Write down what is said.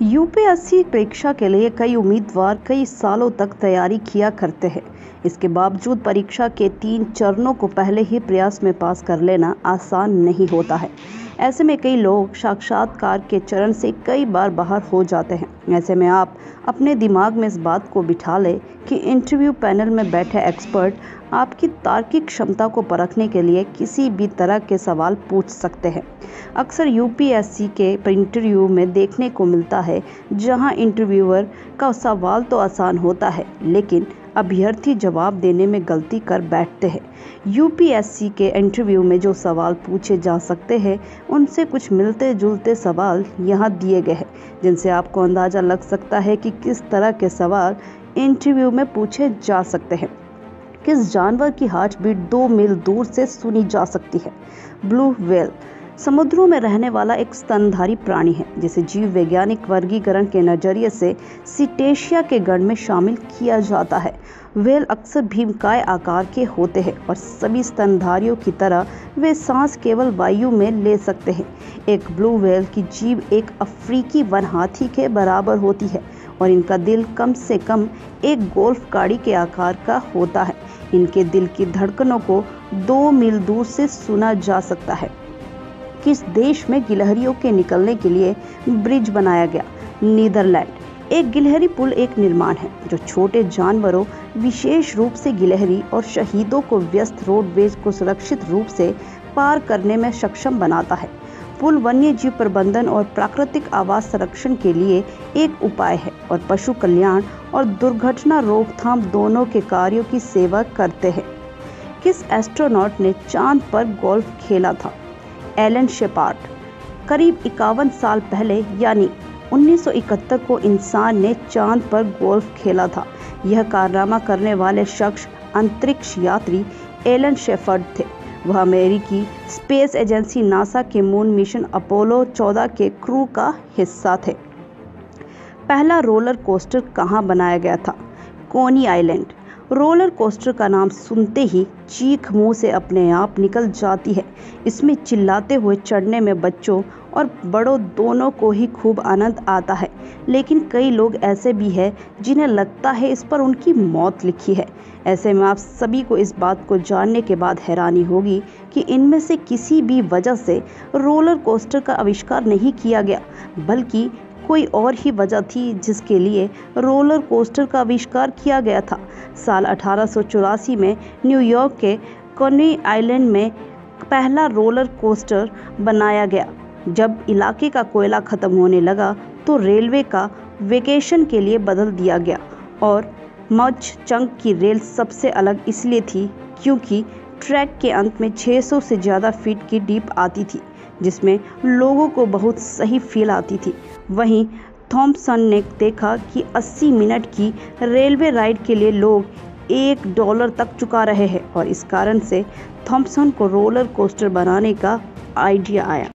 UPSC परीक्षा के लिए कई उम्मीदवार कई सालों तक तैयारी किया करते हैं। इसके बावजूद परीक्षा के 3 चरणों को पहले ही प्रयास में पास कर लेना आसान नहीं होता है। ऐसे में कई लोग साक्षात्कार के चरण से कई बार बाहर हो जाते हैं। ऐसे में आप अपने दिमाग में इस बात को बिठा लें कि इंटरव्यू पैनल में बैठे एक्सपर्ट आपकी तार्किक क्षमता को परखने के लिए किसी भी तरह के सवाल पूछ सकते हैं। अक्सर यूपीएससी के इंटरव्यू में देखने को मिलता है जहां इंटरव्यूअर का सवाल तो आसान होता है, लेकिन अभ्यर्थी जवाब देने में गलती कर बैठते हैं। यूपीएससी के इंटरव्यू में जो सवाल पूछे जा सकते हैं उनसे कुछ मिलते जुलते सवाल यहाँ दिए गए हैं, जिनसे आपको अंदाज़ा लग सकता है कि किस तरह के सवाल इंटरव्यू में पूछे जा सकते हैं। किस जानवर की हार्ट बीट 2 मील दूर से सुनी जा सकती है? ब्लू व्हेल समुद्रों में रहने वाला एक स्तनधारी प्राणी है, जिसे जीव वैज्ञानिक वर्गीकरण के नजरिए से सिटेशिया के गण में शामिल किया जाता है। व्हेल अक्सर भीमकाय आकार के होते हैं और सभी स्तनधारियों की तरह वे सांस केवल वायु में ले सकते हैं। एक ब्लू व्हेल की जीभ एक अफ्रीकी वन हाथी के बराबर होती है और इनका दिल कम से कम एक गोल्फ गाड़ी के आकार का होता है। इनके दिल की धड़कनों को 2 मील दूर से सुना जा सकता है। किस देश में गिलहरियों के निकलने के लिए ब्रिज बनाया गया? नीदरलैंड। एक गिलहरी पुल एक निर्माण है जो छोटे जानवरों, विशेष रूप से गिलहरी और शहीदों को व्यस्त रोडवेज को सुरक्षित रूप से पार करने में सक्षम बनाता है। पुल वन्य जीव प्रबंधन और प्राकृतिक आवास संरक्षण के लिए एक उपाय है और पशु कल्याण और दुर्घटना रोकथाम दोनों के कार्यों की सेवा करते हैं। किस एस्ट्रोनॉट ने चांद पर गोल्फ खेला था? Alan Shepard. करीब 51 साल पहले यानी 1971 को इंसान ने चांद पर गोल्फ खेला था। यह कारनामा करने वाले शख्स अंतरिक्ष यात्री एलन शेफर्ड थे। वह अमेरिकी स्पेस एजेंसी नासा के मून मिशन अपोलो 14 के क्रू का हिस्सा थे। पहला रोलर कोस्टर कहाँ बनाया गया था? कोनी आइलैंड। रोलर कोस्टर का नाम सुनते ही चीख मुंह से अपने आप निकल जाती है। इसमें चिल्लाते हुए चढ़ने में बच्चों और बड़ों दोनों को ही खूब आनंद आता है, लेकिन कई लोग ऐसे भी हैं जिन्हें लगता है इस पर उनकी मौत लिखी है। ऐसे में आप सभी को इस बात को जानने के बाद हैरानी होगी कि इनमें से किसी भी वजह से रोलर कोस्टर का आविष्कार नहीं किया गया, बल्कि कोई और ही वजह थी जिसके लिए रोलर कोस्टर का आविष्कार किया गया था। साल 1884 में न्यूयॉर्क के कोनी आइलैंड में पहला रोलर कोस्टर बनाया गया। जब इलाके का कोयला खत्म होने लगा तो रेलवे का वेकेशन के लिए बदल दिया गया और मच चंक की रेल सबसे अलग इसलिए थी क्योंकि ट्रैक के अंत में 600 से ज़्यादा फीट की डीप आती थी, जिसमें लोगों को बहुत सही फील आती थी। वहीं थॉम्पसन ने देखा कि 80 मिनट की रेलवे राइड के लिए लोग $1 तक चुका रहे हैं और इस कारण से थॉम्पसन को रोलर कोस्टर बनाने का आइडिया आया।